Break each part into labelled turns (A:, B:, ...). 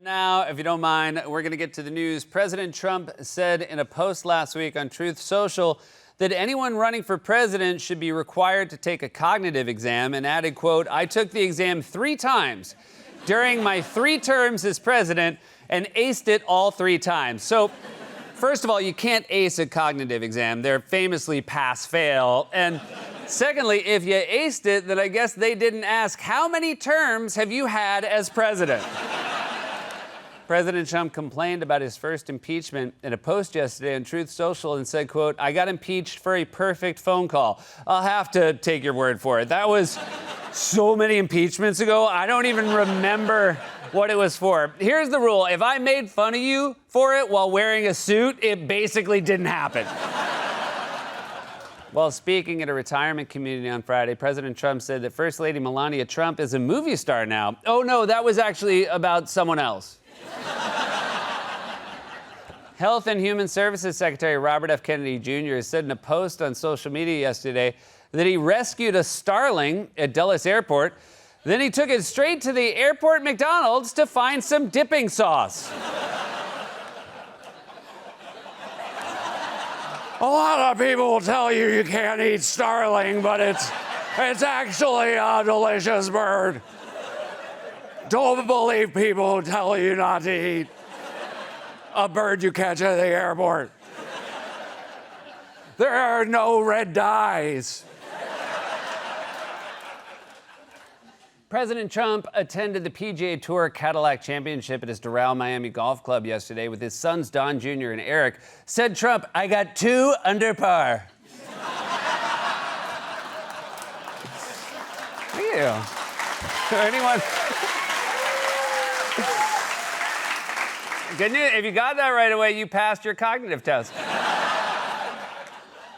A: Now, if you don't mind, we're going to get to the news. President Trump said in a post last week on Truth Social that anyone running for president should be required to take a cognitive exam and added, quote, "I took the exam 3 times during my 3 terms as president and aced it all 3 times. So, first of all, you can't ace a cognitive exam. They're famously pass-fail. And secondly, if you aced it, then I guess they didn't ask, how many terms have you had as president? President Trump complained about his first impeachment in a post yesterday on Truth Social and said, quote, "I got impeached for a perfect phone call." I'll have to take your word for it. That was so many impeachments ago, I don't even remember what it was for. Here's the rule. If I made fun of you for it while wearing a suit, it basically didn't happen. While speaking at a retirement community on Friday, President Trump said that First Lady Melania Trump is a movie star now. Oh, no, that was actually about someone else. Health and Human Services Secretary Robert F. Kennedy Jr. said in a post on social media yesterday that he rescued a starling at Dulles Airport. Then he took it straight to the airport McDonald's to find some dipping sauce. A lot of people will tell you you can't eat starling, but it's actually a delicious bird. Don't believe people who tell you not to eat a bird you catch at the airport. There are no red dyes. President Trump attended the PGA Tour Cadillac Championship at his Doral Miami Golf Club yesterday with his sons Don Jr. and Eric. Said Trump, "I got 2 under par." Thank you. Anyone? Good news. If you got that right away, you passed your cognitive test.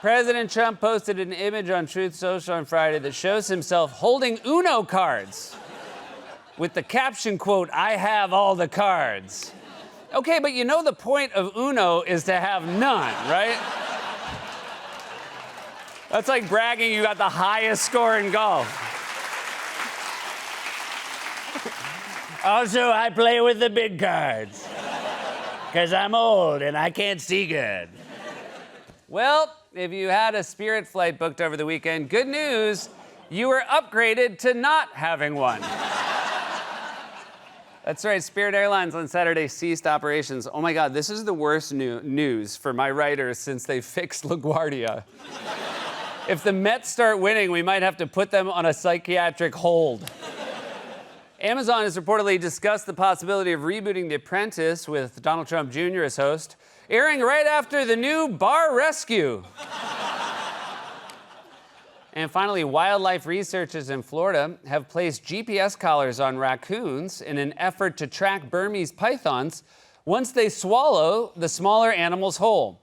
A: President Trump posted an image on Truth Social on Friday that shows himself holding Uno cards with the caption, quote, "I have all the cards." Okay, but you know the point of Uno is to have none, right? That's like bragging you got the highest score in golf. Also, I play with the big cards because I'm old and I can't see good. Well, if you had a Spirit flight booked over the weekend, good news, you were upgraded to not having one. That's right, Spirit Airlines on Saturday ceased operations. Oh my God, this is the worst news for my writers since they fixed LaGuardia. If the Mets start winning, we might have to put them on a psychiatric hold. Amazon has reportedly discussed the possibility of rebooting The Apprentice with Donald Trump Jr. as host, airing right after the new Bar Rescue. And finally, wildlife researchers in Florida have placed GPS collars on raccoons in an effort to track Burmese pythons once they swallow the smaller animals whole.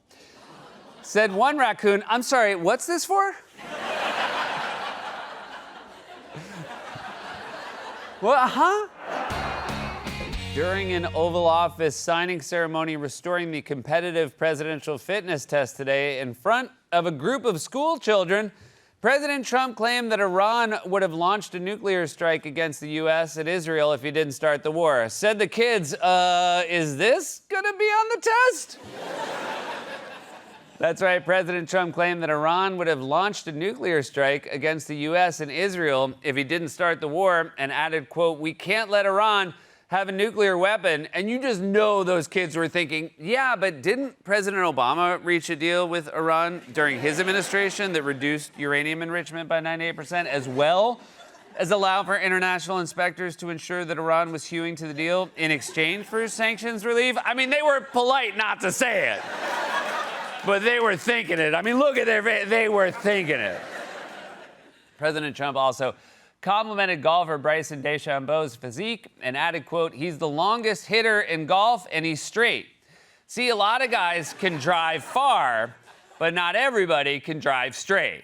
A: Said one raccoon, "I'm sorry, what's this for?" What, huh? During an Oval Office signing ceremony restoring the competitive presidential fitness test today in front of a group of school children, President Trump claimed that Iran would have launched a nuclear strike against the U.S. and Israel if he didn't start the war. Said the kids, is this gonna be on the test? That's right, President Trump claimed that Iran would have launched a nuclear strike against the U.S. and Israel if he didn't start the war, and added, quote, "We can't let Iran have a nuclear weapon." And you just know those kids were thinking, yeah, but didn't President Obama reach a deal with Iran during his administration that reduced uranium enrichment by 98%, as well as allow for international inspectors to ensure that Iran was hewing to the deal in exchange for sanctions relief? I mean, they were polite not to say it, but they were thinking it. I mean, look at their face. They were thinking it. President Trump also complimented golfer Bryson DeChambeau's physique and added, quote, "He's the longest hitter in golf and he's straight. See, a lot of guys can drive far, but not everybody can drive straight."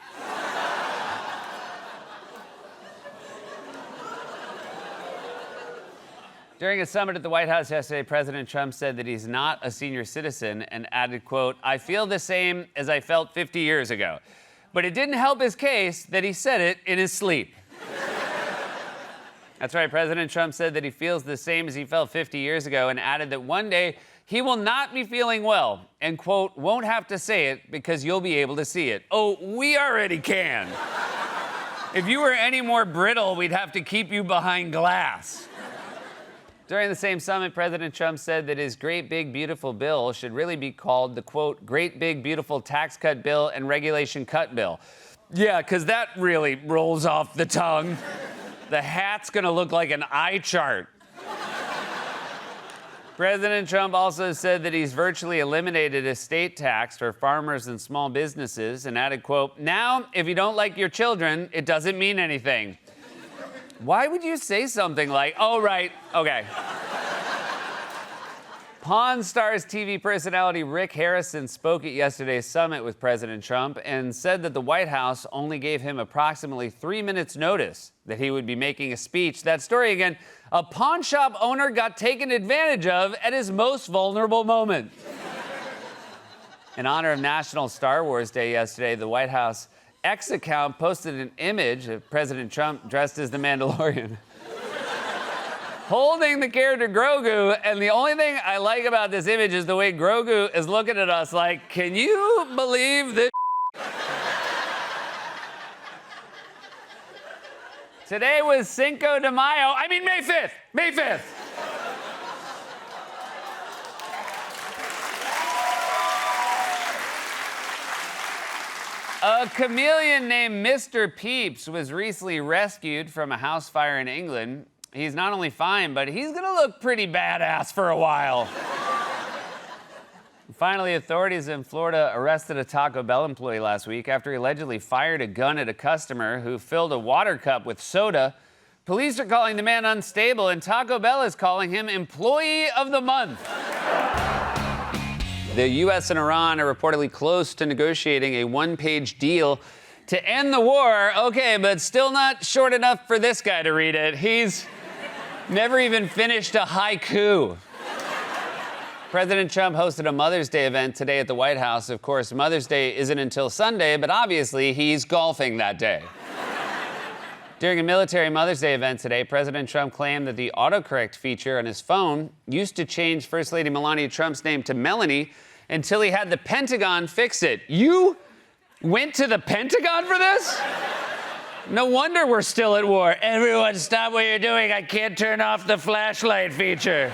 A: During a summit at the White House yesterday, President Trump said that he's not a senior citizen and added, quote, "I feel the same as I felt 50 years ago." But it didn't help his case that he said it in his sleep. That's right. President Trump said that he feels the same as he felt 50 years ago and added that one day he will not be feeling well and, quote, won't have to say it because you'll be able to see it. Oh, we already can. If you were any more brittle, we'd have to keep you behind glass. During the same summit, President Trump said that his great big beautiful bill should really be called the, quote, great big beautiful tax cut bill and regulation cut bill. Yeah, because that really rolls off the tongue. The hat's gonna look like an eye chart. President Trump also said that he's virtually eliminated estate tax for farmers and small businesses and added, quote, now, if you don't like your children, it doesn't mean anything. Why would you say something like, oh, right, okay. Pawn Stars TV personality Rick Harrison spoke at yesterday's summit with President Trump and said that the White House only gave him approximately 3 minutes notice that he would be making a speech. That story again, a pawn shop owner got taken advantage of at his most vulnerable moment. In honor of National Star Wars Day yesterday, the White House X account posted an image of President Trump dressed as the Mandalorian, holding the character Grogu, and the only thing I like about this image is the way Grogu is looking at us like, can you believe this? Today was Cinco de Mayo. I mean, May 5th. May 5th. A chameleon named Mr. Peeps was recently rescued from a house fire in England. He's not only fine, but he's gonna look pretty badass for a while. Finally, authorities in Florida arrested a Taco Bell employee last week after he allegedly fired a gun at a customer who filled a water cup with soda. Police are calling the man unstable, and Taco Bell is calling him Employee of the Month. The U.S. and Iran are reportedly close to negotiating a one-page deal to end the war. Okay, but still not short enough for this guy to read it. He's never even finished a haiku. President Trump hosted a Mother's Day event today at the White House. Of course, Mother's Day isn't until Sunday, but obviously he's golfing that day. During a military Mother's Day event today, President Trump claimed that the autocorrect feature on his phone used to change First Lady Melania Trump's name to Melanie until he had the Pentagon fix it. You went to the Pentagon for this? No wonder we're still at war. Everyone stop what you're doing. I can't turn off the flashlight feature.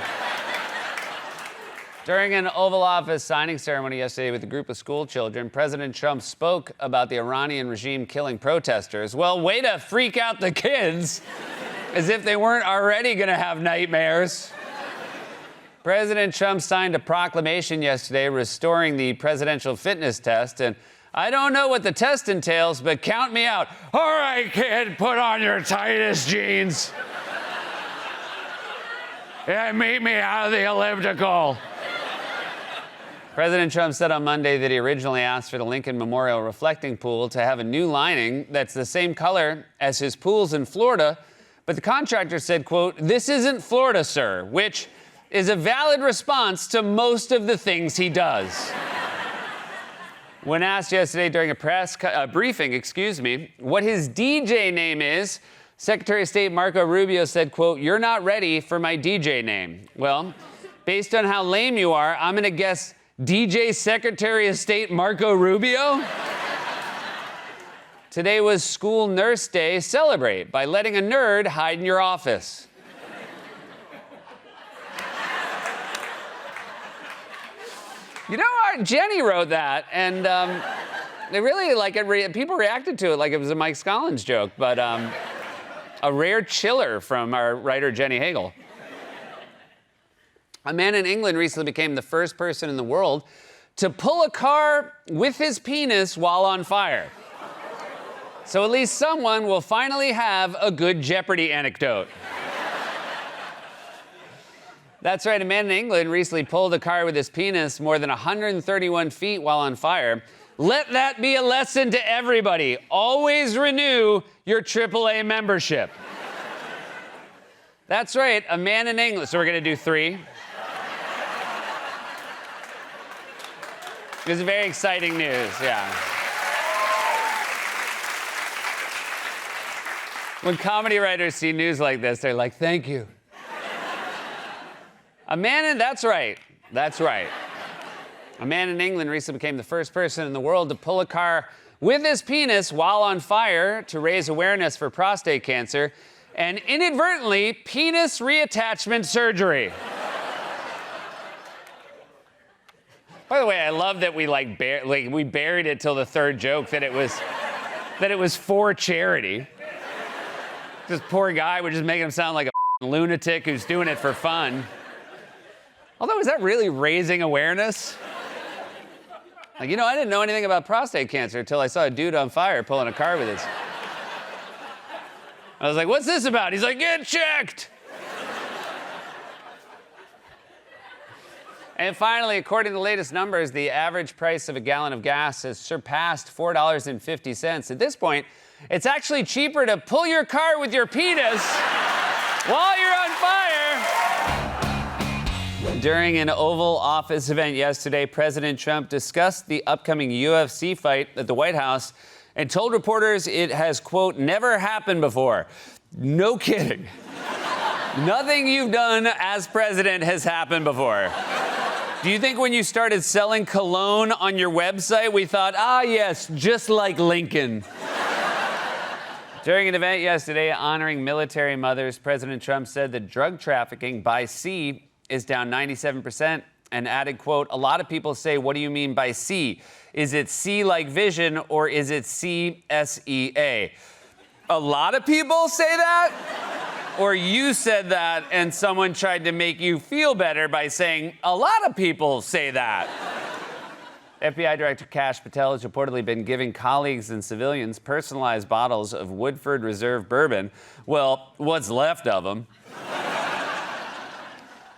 A: During an Oval Office signing ceremony yesterday with a group of school children, President Trump spoke about the Iranian regime killing protesters. Well, way to freak out the kids, as if they weren't already going to have nightmares. President Trump signed a proclamation yesterday restoring the presidential fitness test, and I don't know what the test entails, but count me out. All right, kid, put on your tightest jeans. Yeah, meet me out of the elliptical. President Trump said on Monday that he originally asked for the Lincoln Memorial Reflecting Pool to have a new lining that's the same color as his pools in Florida, but the contractor said, quote, this isn't Florida, sir, which is a valid response to most of the things he does. When asked yesterday during a press briefing, what his DJ name is, Secretary of State Marco Rubio said, quote, you're not ready for my DJ name. Well, based on how lame you are, I'm gonna guess DJ Secretary of State Marco Rubio? Today was School Nurse Day. Celebrate by letting a nerd hide in your office. You know, Jenny wrote that, and they really like it. People reacted to it like it was a Mike Scollins joke, but a rare chiller from our writer Jenny Hagel. A man in England recently became the first person in the world to pull a car with his penis while on fire. So at least someone will finally have a good Jeopardy anecdote. That's right, a man in England recently pulled a car with his penis more than 131 feet while on fire. Let that be a lesson to everybody. Always renew your AAA membership. That's right, a man in England. So we're gonna do 3. This is very exciting news, yeah. When comedy writers see news like this, they're like, thank you. That's right. A man in England recently became the first person in the world to pull a car with his penis while on fire to raise awareness for prostate cancer and inadvertently penis reattachment surgery. By the way, I love that we we buried it till the third joke that it was for charity. This poor guy would just make him sound like a lunatic who's doing it for fun. Although, is that really raising awareness? I didn't know anything about prostate cancer until I saw a dude on fire pulling a car with his. I was like, what's this about? He's like, get checked. And finally, according to the latest numbers, the average price of a gallon of gas has surpassed $4.50. At this point, it's actually cheaper to pull your car with your penis while you're on fire. During an Oval Office event yesterday, President Trump discussed the upcoming UFC fight at the White House and told reporters it has, quote, never happened before. No kidding. Nothing you've done as president has happened before. Do you think when you started selling cologne on your website, we thought, yes, just like Lincoln? During an event yesterday honoring military mothers, President Trump said that drug trafficking by sea is down 97% and added, quote, a lot of people say, what do you mean by sea? Is it C like vision or is it C-S-E-A? A lot of people say that? Or you said that and someone tried to make you feel better by saying, a lot of people say that. FBI Director Kash Patel has reportedly been giving colleagues and civilians personalized bottles of Woodford Reserve bourbon. Well, what's left of them.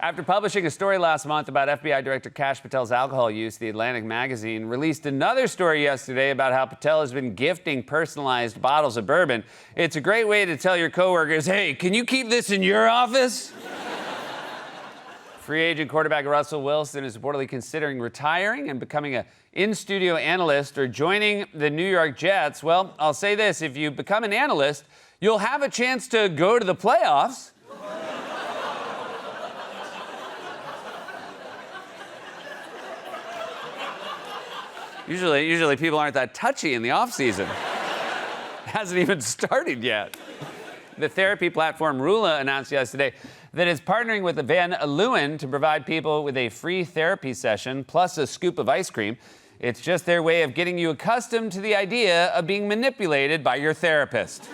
A: After publishing a story last month about FBI Director Kash Patel's alcohol use, The Atlantic magazine released another story yesterday about how Patel has been gifting personalized bottles of bourbon. It's a great way to tell your coworkers, hey, can you keep this in your office? Free agent quarterback Russell Wilson is reportedly considering retiring and becoming an in-studio analyst or joining the New York Jets. Well, I'll say this, if you become an analyst, you'll have a chance to go to the playoffs. Usually people aren't that touchy in the offseason. It hasn't even started yet. The therapy platform Rula announced yesterday that it's partnering with Van Leeuwen to provide people with a free therapy session plus a scoop of ice cream. It's just their way of getting you accustomed to the idea of being manipulated by your therapist.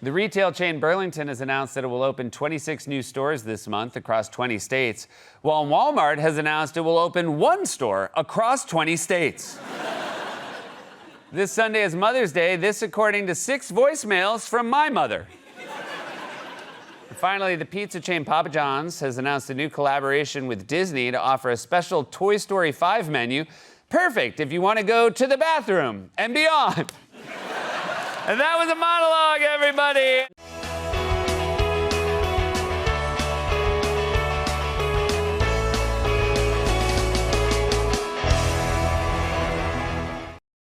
A: The retail chain Burlington has announced that it will open 26 new stores this month across 20 states, while Walmart has announced it will open one store across 20 states. This Sunday is Mother's Day, this according to 6 voicemails from my mother. And finally, the pizza chain Papa John's has announced a new collaboration with Disney to offer a special Toy Story 5 menu, perfect if you want to go to the bathroom and beyond. And that was a monologue, everybody.